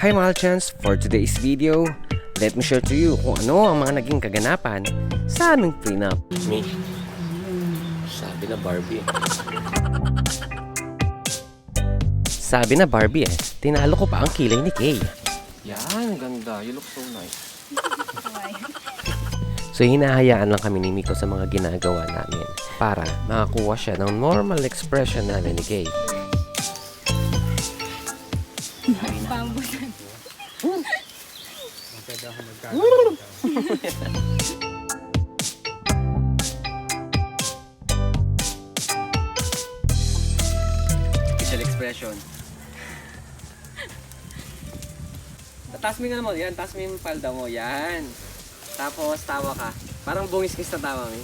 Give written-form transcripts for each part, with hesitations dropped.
Hi Malchans! For today's video, let me share to you kung ano ang mga naging kaganapan sa aming prenup. Me, sabi na Barbie. Sabi na Barbie tinalo ko pa ang kilay ni Kay. Yan, ganda. You look so nice. So hinahayaan lang kami ni Miko sa mga ginagawa namin para makakuha siya ng normal expression namin ni Kay. Facial expression. Taas mo nga mo, yan. Taas mo yung palda mo, yan. Tapos tawa ka. Parang bungis-kis na tawa mo.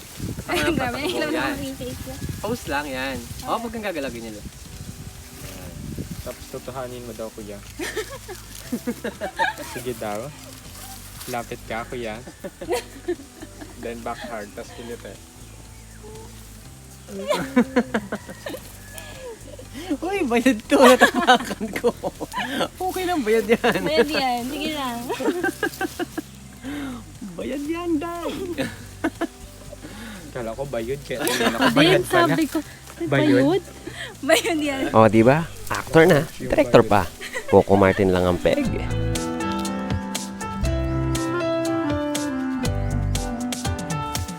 Ay, grabe. Yan. Alam mo yung face ko. Pause lang, yan. O, huwag kang gagalagin nila. Tapos tutuhanin mo daw, kuya. Sige daw. Lapit ka, kuya. Then back hard, tapos kilit Uy, bayad to. Natapakan ko. Okay lang, bayad yan. Bayad yan. Sige lang. Bayad yan, Day. Kala ko bayod, kaya tingnan ako bayad pala. Sabi ko, Bayod? bayod? Bayad yan. O, diba? Actor na. Director pa. Coco Martin lang ang peg.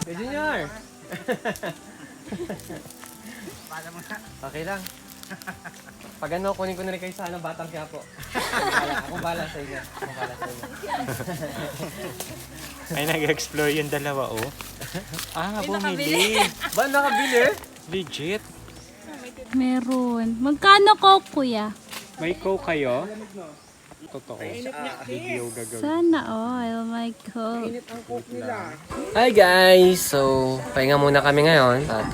Hey, Junior! Okay lang. Pag ano, kunin ko na rin kayo sa Batang Quiapo. Akong bala sa inyo. Ay, nag-explore yung dalawa, oh. Ah, bumili. Ba, nakabili? Legit. Meron. Magkano ko, kuya? May coke kayo? Totoo. Video gagawin. Sana all. My God. Hi guys! So, pahinga muna kami ngayon at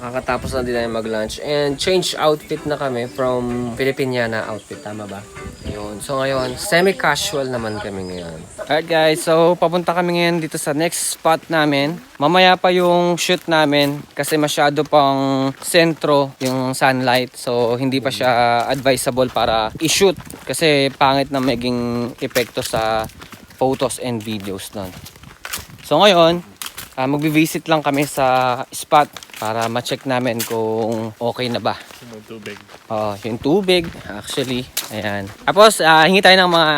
kakatapos na din namin mag-lunch and change outfit na kami from Filipiniana outfit, tama ba? Ayun. So ngayon, semi-casual naman kami ngayon. Alright guys, so papunta kami ngayon dito sa next spot namin. Mamaya pa yung shoot namin kasi masyado pang sentro yung sunlight. So hindi pa siya advisable para i-shoot kasi pangit na maging epekto sa photos and videos nun. So ngayon, magbi-visit lang kami sa spot para ma-check namin kung okay na ba. Yung tubig. Yung tubig, actually. Ayan. Tapos, hingi tayo ng mga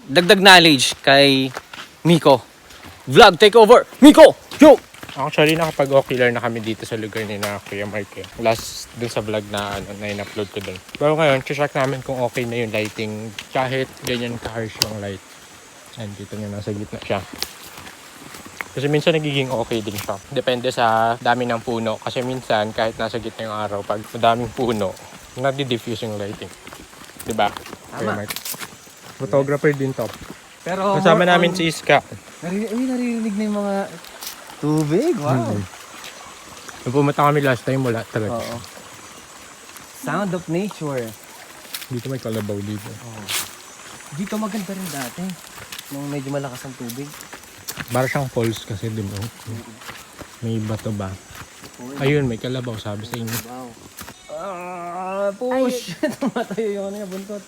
dagdag knowledge kay Miko. Vlog takeover! Miko! Yo! Actually, nakapag-ocular na kami dito sa lugar ni na Kuya Mark. Last dun sa vlog na in-upload ko dun. Pero ngayon, check namin kung okay na yung lighting kahit ganyan ka-harsh yung light. And dito nyo, nasa gitna siya. Kasi minsan nagiging okay din siya. Depende sa dami ng puno. Kasi minsan, kahit nasa gitna yung araw, pag madaming puno, nadi-diffuse yung lighting. Diba? Kuya Mark. Photographer din to. Pero, Kasama namin si Iska. naririnig na yung mga tubig. Wow. Nung pumunta kami last time, wala talaga. Oo. Sound of nature. Dito may kalabaw dito. Dito maganda rin dati. Nung medyo malakas ang tubig. Para siyang falls kasi, di ba? May bato ba? Ayun, may kalabaw, sabi sa inyo. Wow. Push! Tumatayo yung buntot.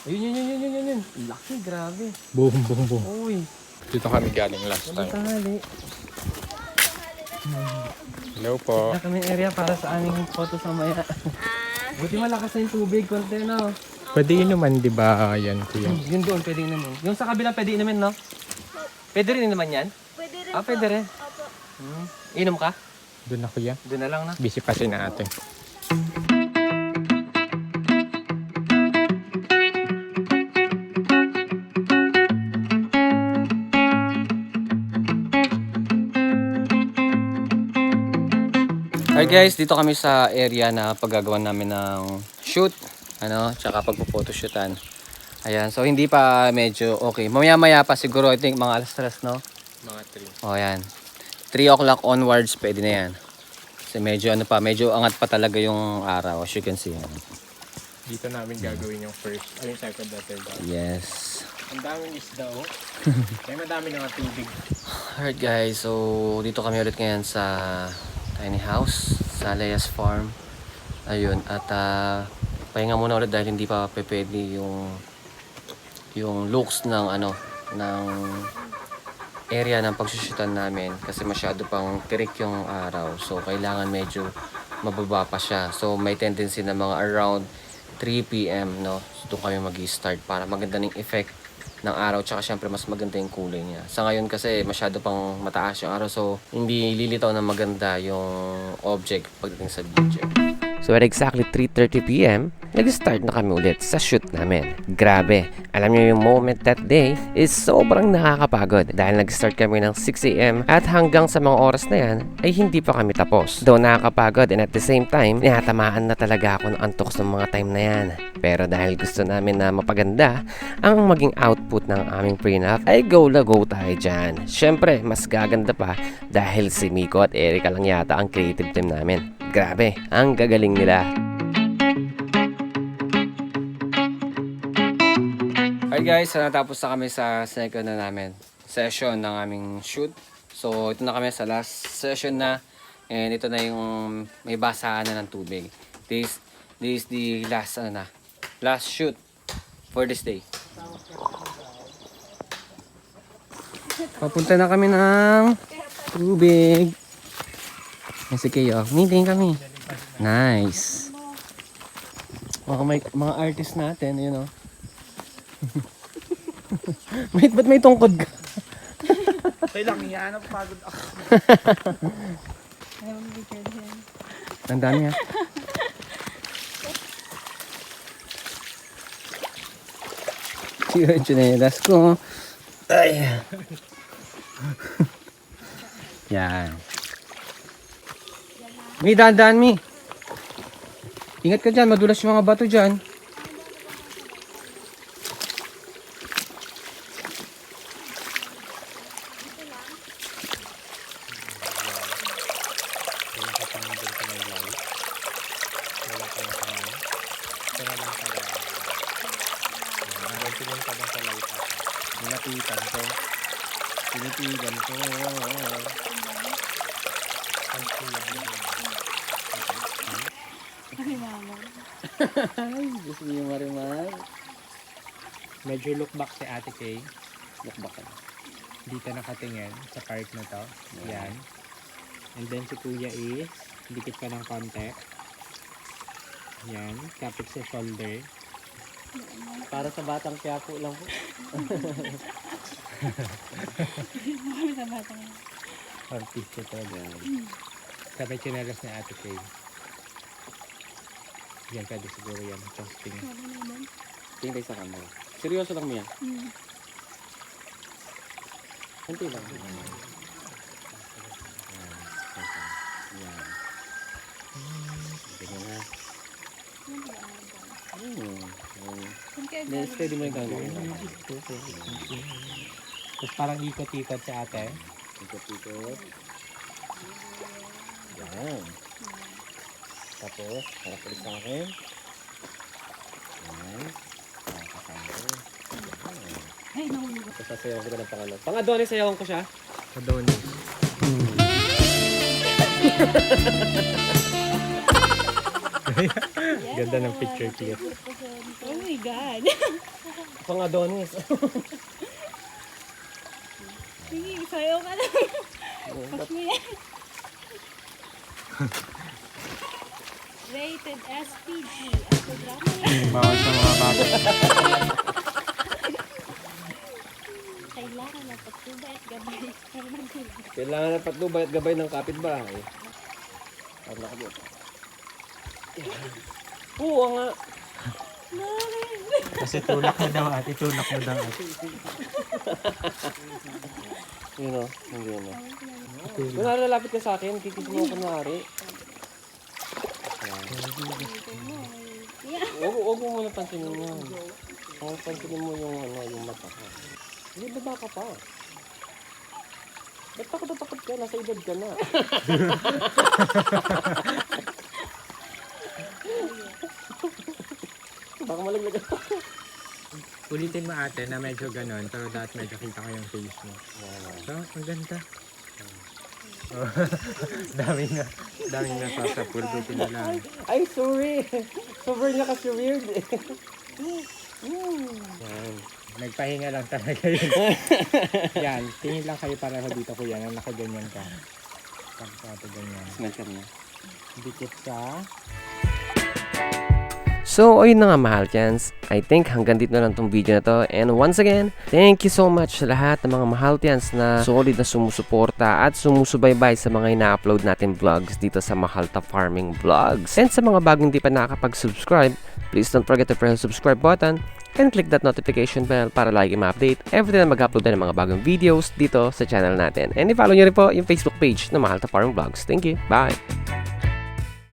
Ayun. Laki, grabe. Boom, boom, boom. Uy, Dito kami galing last time. tanghali. Hello po. Wala kaming area para sa aming photos mamaya. Buti malakas na yung tubig, konti na. Pwede inuman, di ba? Yan, kuya. Yun doon, pwede naman. Yung sa kabilang pwede naman, no? Pwede rin naman yan? Pwede rin Pwede rin. Opo. Inom ka? Doon na, kuya. Doon na lang na. Busy kasi na ate. Alright guys, dito kami sa area na paggagawa namin ng shoot, tsaka pagpo-photoshootan. Ayan, so hindi pa medyo okay. Mamaya-maya pa siguro, I think mga alas-alas, no? Mga 3. O, ayan. 3 o'clock onwards, pwede na yan. Kasi medyo angat pa talaga yung araw, as you can see. Dito namin gagawin yung first, yung second or third. Yes. Ang daming isda, oh. Kaya madami nga tubig. Alright guys, so dito kami ulit ngayon sa tiny house sa Lea's Farm. Ayun, at pahinga muna ulit dahil hindi pa pwede yung yung looks ng ano, ng area ng pagsushootan namin kasi masyado pang tirik yung araw. So, kailangan medyo mababa pa siya. So, may tendency na mga around 3 p.m. no? So, doon kami mag-start para maganda ng effect ng araw. Tsaka syempre mas maganda yung kulay niya. Sa ngayon kasi masyado pang mataas yung araw. So, hindi lilitaw na maganda yung object pagdating sa video. So at exactly 3:30 p.m., nag-start na kami ulit sa shoot namin. Grabe, alam niyo yung moment that day is sobrang nakakapagod dahil nag-start kami ng 6 a.m. at hanggang sa mga oras na yan ay hindi pa kami tapos. Though nakakapagod and at the same time, natamaan na talaga ako ng antok sa mga time na yan. Pero dahil gusto namin na mapaganda ang maging output ng aming prenup, ay go na go tayo dyan. Syempre, mas gaganda pa dahil si Miko at Erica lang yata ang creative team namin. Grabe, ang gagaling nila. Alright guys, so natapos na kami sa second na namin session ng aming shoot. So ito na kami sa last session na, and ito na yung may basahan na ng tubig. This is the last last shoot for this day. Papunta na kami ng tubig. Kasi kayo, meeting kami. Nice. Mga artist natin, you know. Wait, ba't may tungkod ka? Okay lang, yan. Napagod ako. Tandaan niya. Yung chinelas ko. Ay. Yan. Mi, dahan-dahan, Mi. Ingat ka dyan, madulas yung mga bato dyan. Nilapitan ko. Pinitigan ko. Ay, gusto niyo marimar. Medyo look back si Ate Kay. Look back ka. Dito nakatingin sa part na to. Yan. And then si Kuya is dikit ka ng konti. Yan. Kapit sa shoulder. Para sa batang Quiapo lang po. Artista talaga. Sabi chinelas ni Ate Kay. Yan, pwede siguro yan. Posting. Tingin sa camera. Seryoso lang mo yan? Kunti lang. Yan. Tingnan na. Yes, pwede mo yung gagawin. Tapos parang ikot-ikot si ate. Ikot-ikot. Yan. Tapos, harap ulit sa akin. Yan. Ay, nahulog. Tapos sasayawan ko na ng pangalan. Pang-Adonis, sayawan ko siya. Adonis. Ganda ng picture clip. Oh my God. Pang-Adonis. Sige, sayo ka lang. Pas mo yan. Rated SPG. Ang programa yan. Bawal sa mga bata. Kailangan na pagtubay at gabay para magtulog. Kailangan na patnubay at gabay ng kapitbahay. Para nakabot. Oo nga. Kasi tulak mo daw ate. Tulak mo daw ate. Yun o. Hindi yun o. Kung nalalapit ka sa akin, kikis mo ako kunwari. Huwag mo muna pansinin yan. Pansinin mo yung, yung mata ka. Hindi, baba ka pa. Ba't takot ka? Nasa edad ka na. Baka malaglag ka. Ulitin mo ate na medyo ganon. Pero dapat medyo kita ko yung face mo. So, ang ganda. daming na sasapul. Buti na lang. Ay, sorry. Sobrang nakaka-weird eh. Yan. Nagpahinga lang talaga yun. Yan, tingin lang kayo pareho dito kuya na nakaganyan ka. Pagkato ganyan. Smell ka na. Dikit sa... So, ayun na nga mahal chans. I think hanggang dito na lang tong video na to. And once again, thank you so much sa lahat ng mga mahal chans na solid na sumusuporta at sumusubaybay sa mga ina-upload natin vlogs dito sa Mahalta Farming Vlogs. And sa mga bagong di pa nakakapag-subscribe, please don't forget to press the subscribe button and click that notification bell para lagi ma-update every time na mag-upload na ng mga bagong videos dito sa channel natin. And i-follow nyo rin po yung Facebook page ng Mahalta Farming Vlogs. Thank you. Bye!